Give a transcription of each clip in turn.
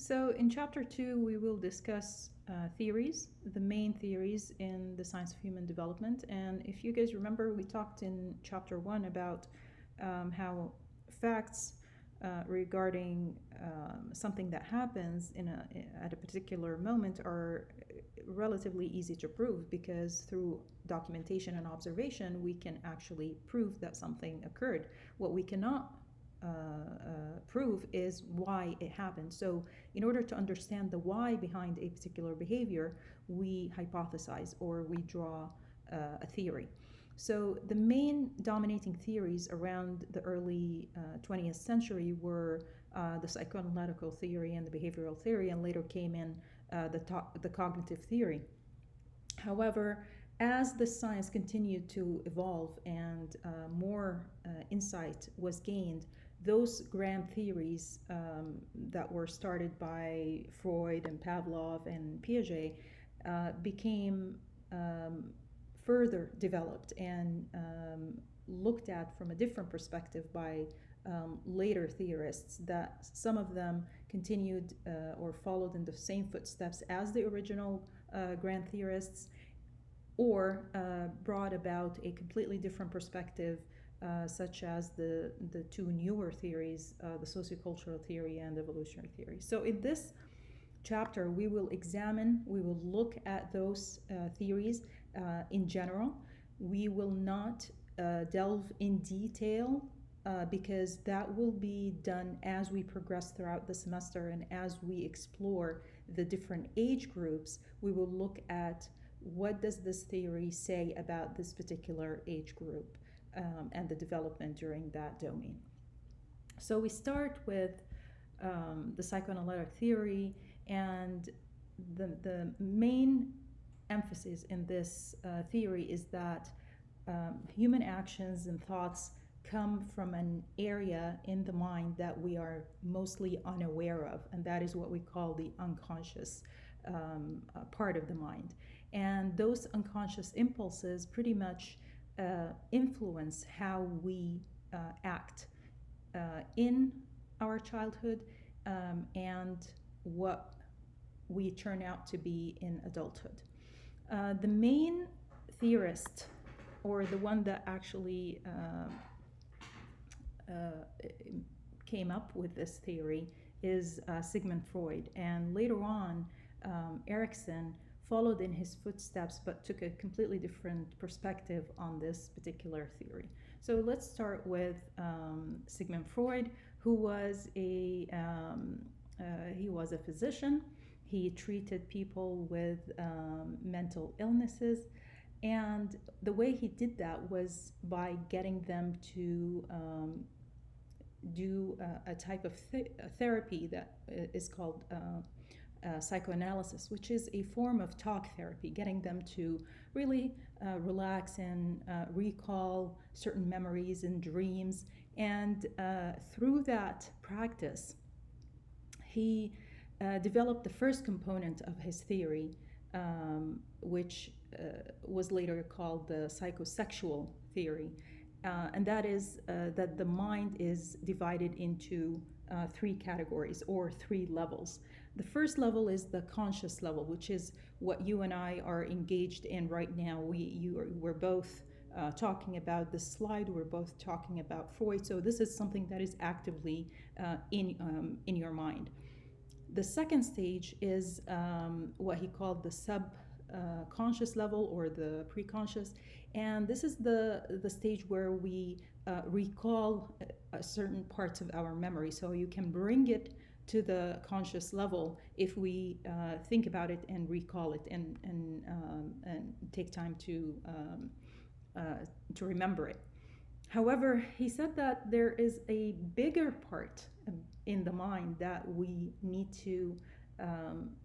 So, in chapter 2, we will discuss theories, the main theories in the science of human development. And if you guys remember, we talked in chapter 1 about how facts regarding something that happens at a particular moment are relatively easy to prove, because through documentation and observation, we can actually prove that something occurred. What we cannot prove is why it happened. So, in order to understand the why behind a particular behavior, we hypothesize or we draw a theory. So, the main dominating theories around the early 20th century were the psychoanalytical theory and the behavioral theory, and later came in the cognitive theory. However, as the science continued to evolve and more insight was gained, those grand theories that were started by Freud and Pavlov and Piaget became further developed and looked at from a different perspective by later theorists, that some of them continued or followed in the same footsteps as the original grand theorists, or brought about a completely different perspective, such as the two newer theories, the sociocultural theory and evolutionary theory. So in this chapter, we will look at those theories in general. We will not delve in detail because that will be done as we progress throughout the semester, and as we explore the different age groups, we will look at what does this theory say about this particular age group and the development during that domain. So we start with the psychoanalytic theory, and the main emphasis in this theory is that human actions and thoughts come from an area in the mind that we are mostly unaware of, and that is what we call the unconscious part of the mind. And those unconscious impulses pretty much influence how we act in our childhood and what we turn out to be in adulthood. The main theorist, or the one that actually came up with this theory, is Sigmund Freud. And later on, Erikson followed in his footsteps, but took a completely different perspective on this particular theory. So let's start with Sigmund Freud, who was he was a physician. He treated people with mental illnesses, and the way he did that was by getting them to do a type of therapy that is called psychoanalysis, which is a form of talk therapy, getting them to really relax and recall certain memories and dreams. And through that practice, he developed the first component of his theory, which was later called the psychosexual theory. And that is that the mind is divided into three categories, or three levels. The first level is the conscious level, which is what you and I are engaged in right now. We're both talking about this slide. We're both talking about Freud. So this is something that is actively in your mind. The second stage is what he called the subconscious level, or the preconscious, and this is the stage where we recall certain parts of our memory. So you can bring it to the conscious level if we think about it and recall it and take time to remember it. However, he said that there is a bigger part in the mind that we need to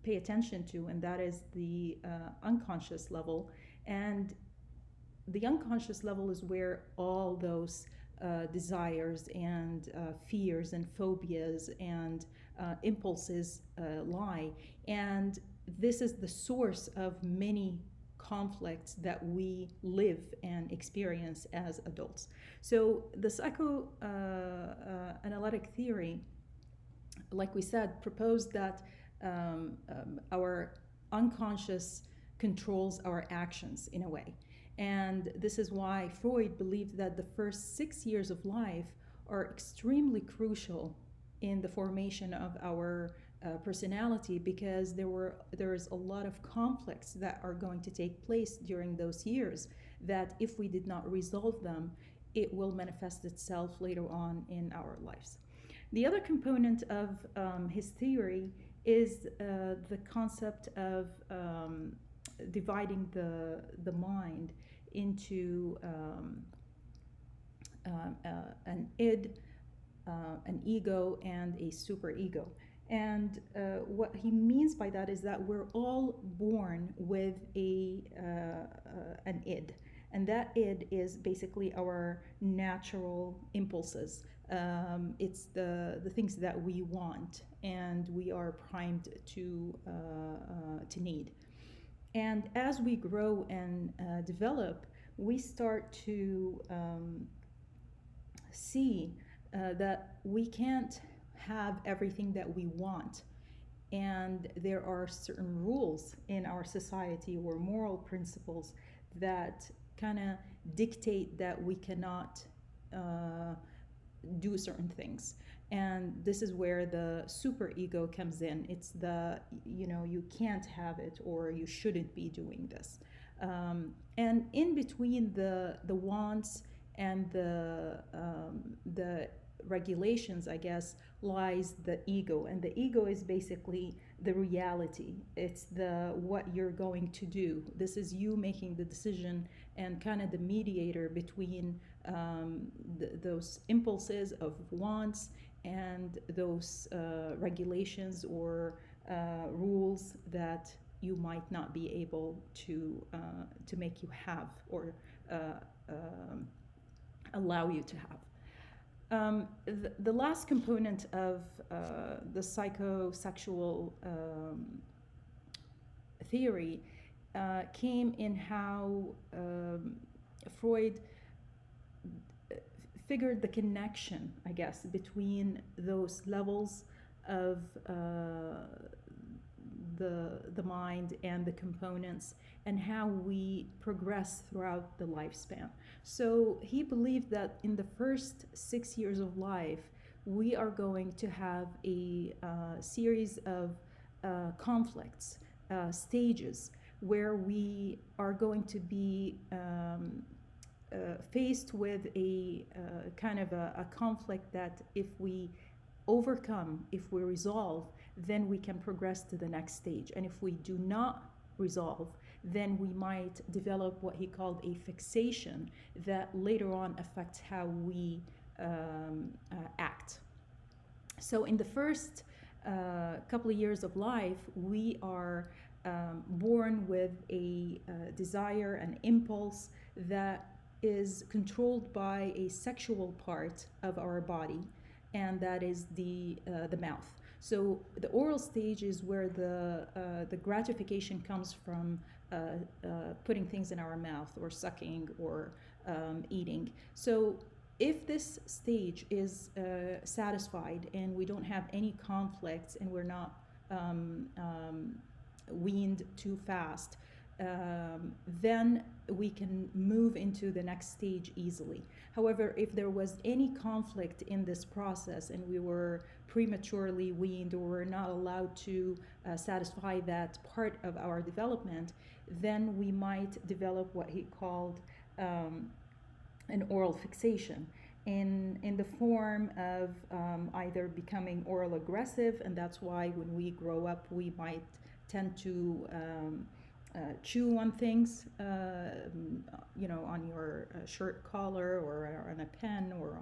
pay attention to, and that is the unconscious level. And the unconscious level is where all those desires and fears and phobias and impulses lie. And this is the source of many conflicts that we live and experience as adults. So the psychoanalytic theory like we said, proposed that our unconscious controls our actions in a way. And this is why Freud believed that the first 6 years of life are extremely crucial in the formation of our personality, because there is a lot of conflicts that are going to take place during those years, that if we did not resolve them, it will manifest itself later on in our lives. The other component of his theory is the concept of dividing the mind into an id, an ego, and a superego. And what he means by that is that we're all born with an id, and that id is basically our natural impulses. It's the things that we want and we are primed to need. And as we grow and develop, we start to see that we can't have everything that we want. And there are certain rules in our society or moral principles that kind of dictate that we cannot do certain things. And this is where the superego comes in. It's you can't have it, or you shouldn't be doing this. And in between the wants and the regulations, I guess, lies the ego. And the ego is basically the reality. It's what you're going to do. This is you making the decision and kind of the mediator between those impulses of wants and those regulations or rules that you might not be able to make you have, or allow you to have. The last component of the psychosexual theory came in how Freud figured the connection, I guess, between those levels of the mind and the components, and how we progress throughout the lifespan. So he believed that in the first 6 years of life, we are going to have a series of conflicts, stages, where we are going to be faced with a kind of a conflict that if we overcome, if we resolve, then we can progress to the next stage. And if we do not resolve, then we might develop what he called a fixation that later on affects how we act. So in the first couple of years of life, we are born with a desire, an impulse that is controlled by a sexual part of our body, and that is the mouth. So the oral stage is where the gratification comes from putting things in our mouth, or sucking, or eating. So if this stage is satisfied and we don't have any conflicts, and we're not weaned too fast, then we can move into the next stage easily. However, if there was any conflict in this process, and we were prematurely weaned, or were not allowed to satisfy that part of our development, then we might develop what he called an oral fixation, in the form of either becoming oral aggressive, and that's why when we grow up we might tend to chew on things, on your shirt collar, or on a pen, or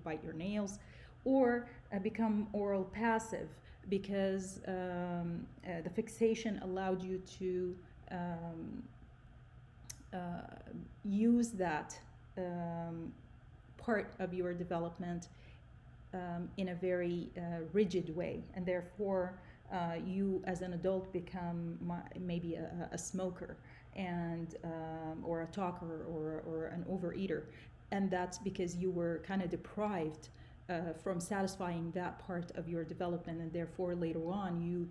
bite your nails, or become oral passive, because the fixation allowed you to use that part of your development in a very rigid way, and therefore you as an adult become maybe a smoker, and or a talker, or an overeater, and that's because you were kind of deprived from satisfying that part of your development, and therefore later on you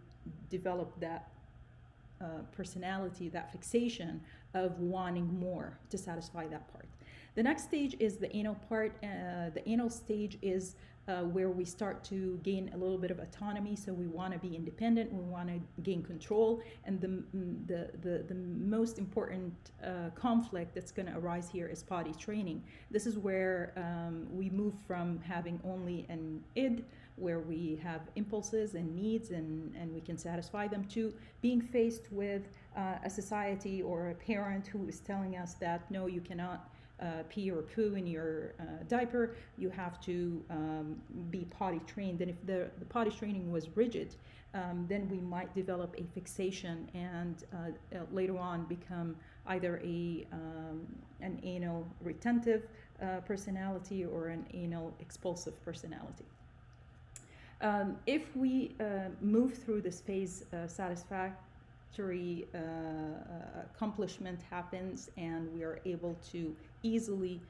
develop that personality, that fixation of wanting more to satisfy that part. The next stage is the anal part. The anal stage is where we start to gain a little bit of autonomy. So we want to be independent, we want to gain control, and the most important conflict that's going to arise here is potty training. This is where we move from having only an id, where we have impulses and needs and we can satisfy them, to being faced with a society or a parent who is telling us that no, you cannot pee or poo in your diaper, you have to be potty trained. And if the potty training was rigid, then we might develop a fixation and later on become either an anal retentive personality or an anal expulsive personality. If we move through this phase, satisfactory accomplishment happens and we are able to easily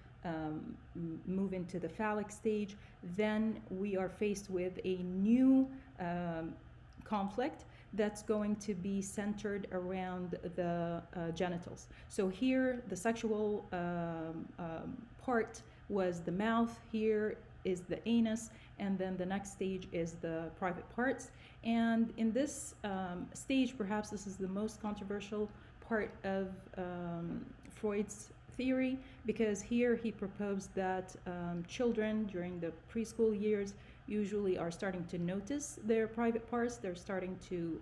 move into the phallic stage, then we are faced with a new conflict that's going to be centered around the genitals. So here the sexual part was the mouth, here is the anus, and then the next stage is the private parts. And in this stage, perhaps this is the most controversial part of Freud's theory, because here he proposed that children during the preschool years usually are starting to notice their private parts. They're starting to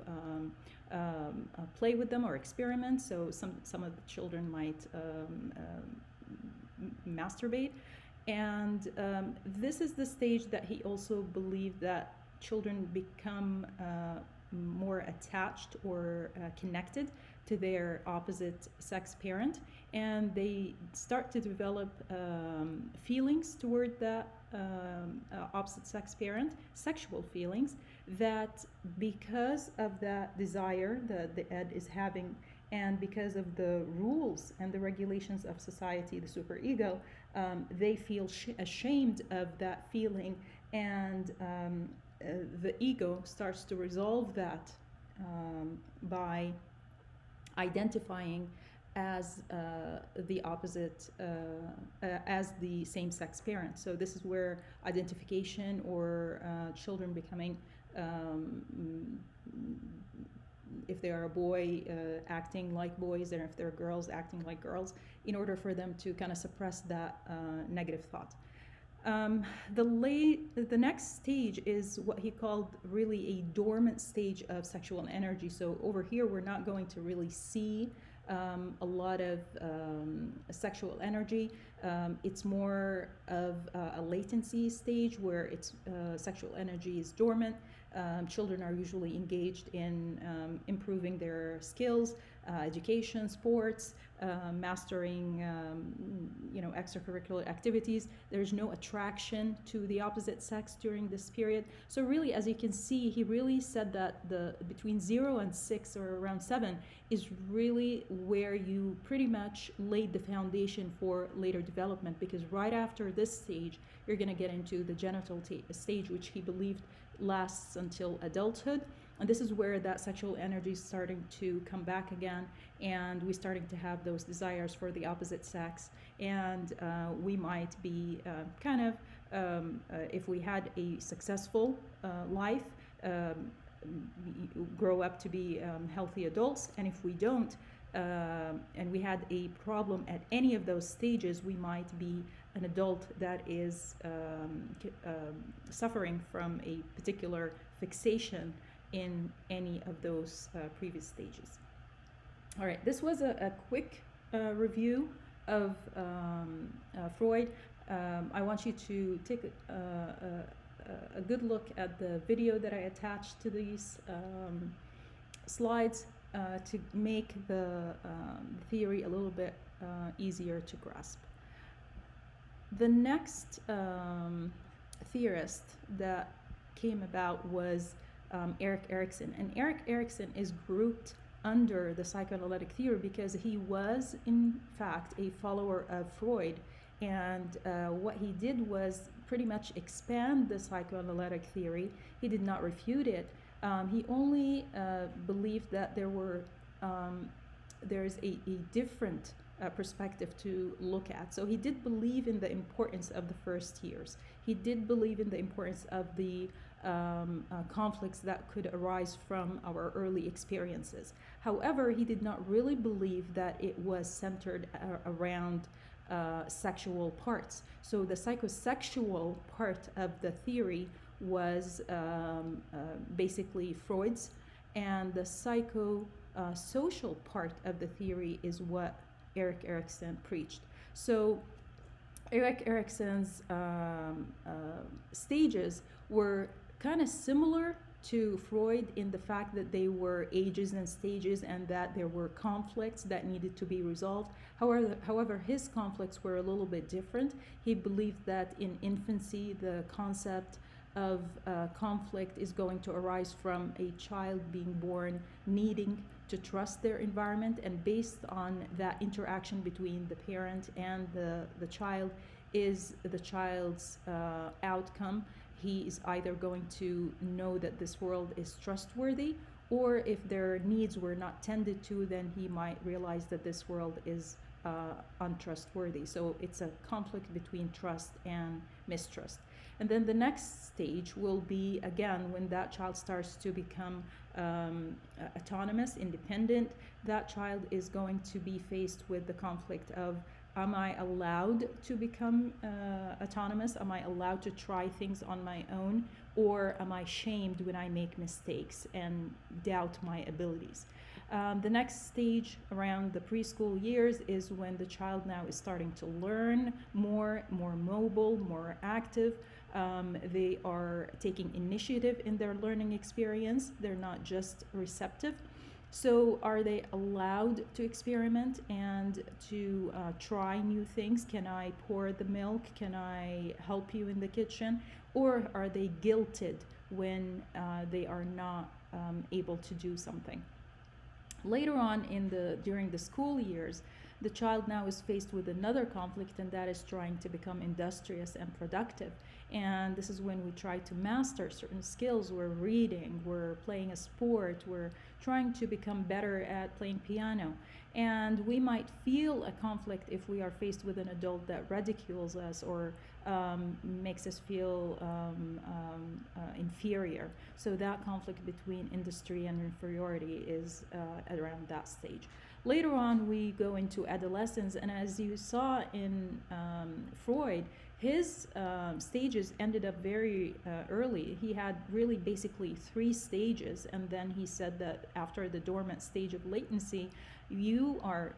play with them or experiment. So some of the children might masturbate. And this is the stage that he also believed that children become more attached or connected to their opposite sex parent, and they start to develop feelings toward that opposite sex parent, sexual feelings, that because of that desire that the ed is having, and because of the rules and the regulations of society, the superego, they feel ashamed of that feeling, and the ego starts to resolve that by identifying as the opposite, as the same-sex parent. So this is where identification, or children becoming, if they are a boy, acting like boys, and if they're girls, acting like girls, in order for them to kind of suppress that negative thought. The next stage is what he called really a dormant stage of sexual energy. So over here, we're not going to really see a lot of sexual energy. It's more of a latency stage where it's sexual energy is dormant. Children are usually engaged in improving their skills, education, sports, mastering extracurricular activities. There's no attraction to the opposite sex during this period. So really, as you can see, he really said that between 0 and 6 or around 7 is really where you pretty much laid the foundation for later development, because right after this stage you're going to get into the genital stage, which he believed lasts until adulthood. And this is where that sexual energy is starting to come back again, and we're starting to have those desires for the opposite sex. And we might be if we had a successful life, grow up to be healthy adults. And if we don't, and we had a problem at any of those stages, we might be an adult that is suffering from a particular fixation in any of those previous stages. All right, this was a quick review of Freud. I want you to take a good look at the video that I attached to these slides to make the theory a little bit easier to grasp. The next theorist that came about was Erik Erikson. And Erik Erikson is grouped under the psychoanalytic theory because he was, in fact, a follower of Freud. And what he did was pretty much expand the psychoanalytic theory. He did not refute it. He only believed that there's a different perspective to look at. So he did believe in the importance of the first years. He did believe in the importance of the conflicts that could arise from our early experiences. However, he did not really believe that it was centered around sexual parts. So the psychosexual part of the theory was basically Freud's, and the social part of the theory is what Erik Erikson preached. So Erik Erikson's stages were kind of similar to Freud in the fact that they were ages and stages, and that there were conflicts that needed to be resolved. However, his conflicts were a little bit different. He believed that in infancy, the concept of conflict is going to arise from a child being born needing to trust their environment, and based on that interaction between the parent and the child is the child's outcome. He is either going to know that this world is trustworthy, or if their needs were not tended to, then he might realize that this world is untrustworthy. So it's a conflict between trust and mistrust. And then the next stage will be, again, when that child starts to become autonomous, independent. That child is going to be faced with the conflict of, am I allowed to become autonomous? Am I allowed to try things on my own? Or am I shamed when I make mistakes and doubt my abilities? The next stage around the preschool years is when the child now is starting to learn more mobile, more active. They are taking initiative in their learning experience. They're not just receptive. So are they allowed to experiment and to try new things? Can I pour the milk? Can I help you in the kitchen? Or are they guilted when they are not able to do something? Later on during the school years, the child now is faced with another conflict, and that is trying to become industrious and productive. And this is when we try to master certain skills. We're reading, we're playing a sport, we're trying to become better at playing piano. And we might feel a conflict if we are faced with an adult that ridicules us or makes us feel inferior. So that conflict between industry and inferiority is around that stage. Later on, we go into adolescence, and as you saw in Freud, his stages ended up very early. He had really basically 3 stages, and then he said that after the dormant stage of latency, you are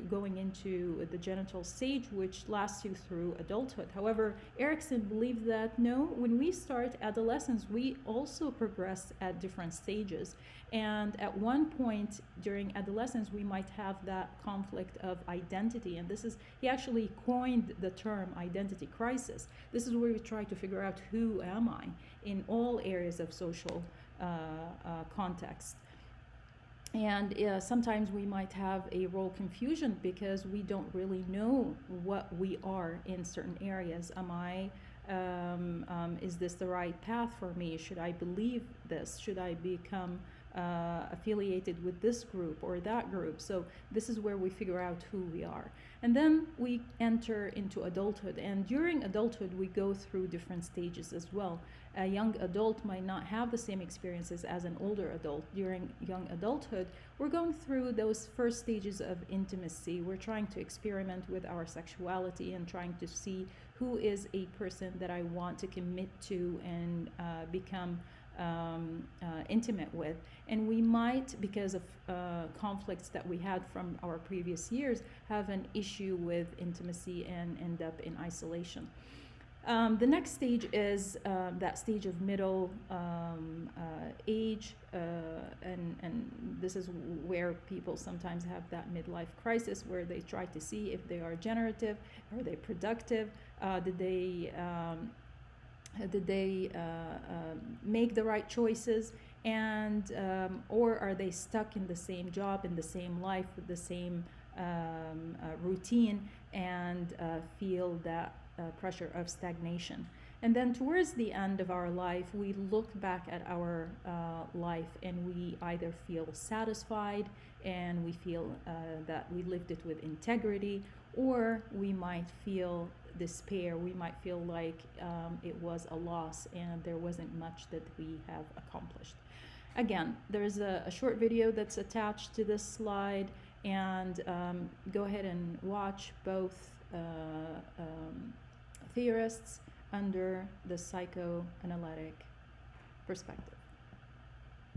going into the genital stage, which lasts you through adulthood. However, Erikson believed that no, when we start adolescence, we also progress at different stages. And at one point during adolescence, we might have that conflict of identity. And he actually coined the term identity crisis. This is where we try to figure out, who am I in all areas of social context. And sometimes we might have a role confusion because we don't really know what we are in certain areas. Is this the right path for me? Should I believe this? Should I become affiliated with this group or that group? So this is where we figure out who we are. And then we enter into adulthood. And during adulthood, we go through different stages as well. A young adult might not have the same experiences as an older adult. During young adulthood, we're going through those first stages of intimacy. We're trying to experiment with our sexuality and trying to see who is a person that I want to commit to and become intimate with. And we might, because of conflicts that we had from our previous years, have an issue with intimacy and end up in isolation. The next stage is that stage of middle age, and this is where people sometimes have that midlife crisis, where they try to see if they are generative, are they productive, did they make the right choices, and or are they stuck in the same job, in the same life, with the same routine, and feel that pressure of stagnation. And then towards the end of our life, we look back at our life and we either feel satisfied and we feel that we lived it with integrity, or we might feel despair. We might feel like it was a loss and there wasn't much that we have accomplished. Again, there's a short video that's attached to this slide, and go ahead and watch both theorists under the psychoanalytic perspective.